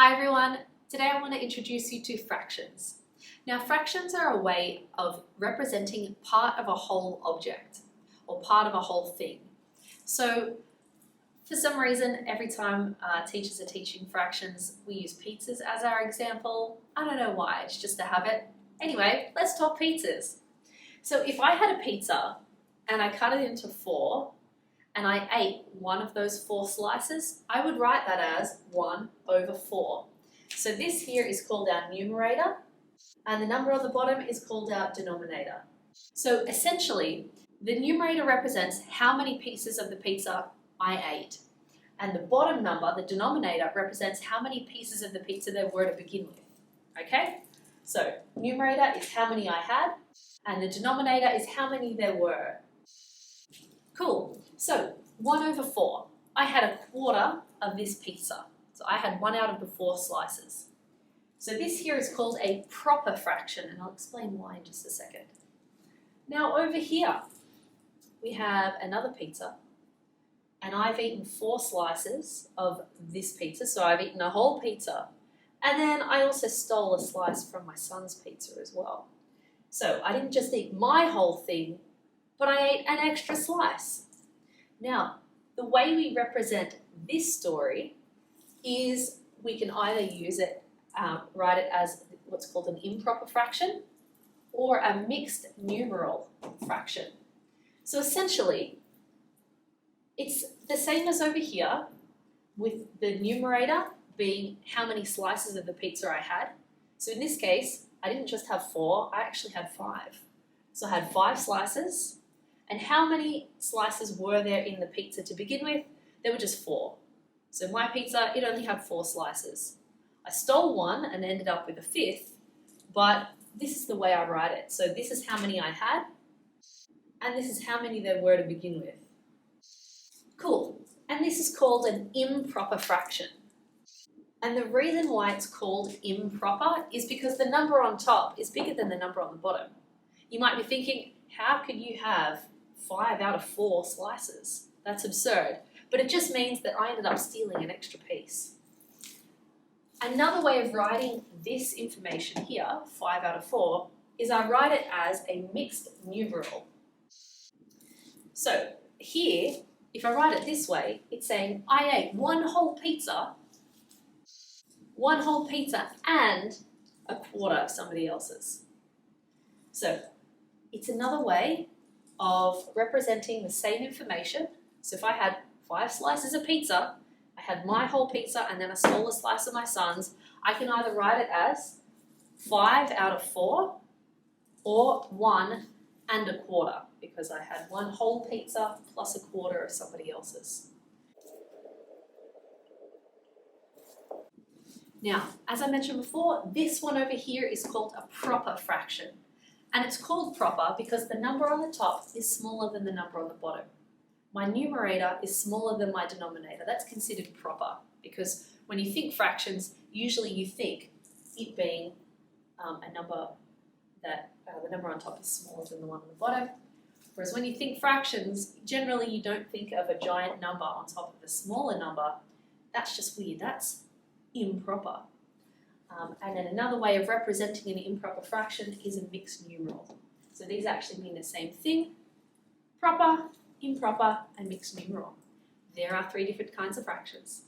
Hi everyone, today I want to introduce you to fractions. Now fractions are a way of representing part of a whole object or part of a whole thing. So for some reason every time teachers are teaching fractions we use pizzas as our example. I don't know why, it's just a habit. Anyway, let's talk pizzas. So if I had a pizza and I cut it into 4 and I ate one of those 4 slices, I would write that as 1/4. So this here is called our numerator, and the number on the bottom is called our denominator. So essentially, the numerator represents how many pieces of the pizza I ate, and the bottom number, the denominator, represents how many pieces of the pizza there were to begin with. Okay? So numerator is how many I had, and the denominator is how many there were. Cool. So 1/4. I had a quarter of this pizza. So I had 1 out of the 4 slices. So this here is called a proper fraction, and I'll explain why in just a second. Now over here, we have another pizza, and I've eaten 4 slices of this pizza, so I've eaten a whole pizza, and then I also stole a slice from my son's pizza as well. So I didn't just eat my whole thing, but I ate an extra slice. Now, the way we represent this story is we can either use it, write it as what's called an improper fraction or a mixed numeral fraction. So essentially, it's the same as over here with the numerator being how many slices of the pizza I had. So in this case, I didn't just have 4, I actually had 5. So I had 5 slices. And how many slices were there in the pizza to begin with? There were just 4. So my pizza, it only had 4 slices. I stole one and ended up with a 5th, but this is the way I write it. So this is how many I had, and this is how many there were to begin with. Cool. And this is called an improper fraction. And the reason why it's called improper is because the number on top is bigger than the number on the bottom. You might be thinking, how could you have 5 out of 4 slices? That's absurd. But it just means that I ended up stealing an extra piece. Another way of writing this information here, 5 out of 4, is I write it as a mixed numeral. So here, if I write it this way, it's saying I ate one whole pizza and a quarter of somebody else's. So it's another way of representing the same information. So if I had 5 slices of pizza, I had my whole pizza and then I stole a slice of my son's, I can either write it as 5 out of 4 or 1/4 because I had one whole pizza plus a quarter of somebody else's. Now, as I mentioned before, this one over here is called a proper fraction. And it's called proper because the number on the top is smaller than the number on the bottom. My numerator is smaller than my denominator. That's considered proper because when you think fractions, usually you think it being a number that the number on top is smaller than the one on the bottom. Whereas when you think fractions, generally you don't think of a giant number on top of a smaller number. That's just weird. That's improper. And then another way of representing an improper fraction is a mixed numeral. So these actually mean the same thing: proper, improper, and mixed numeral. There are 3 different kinds of fractions.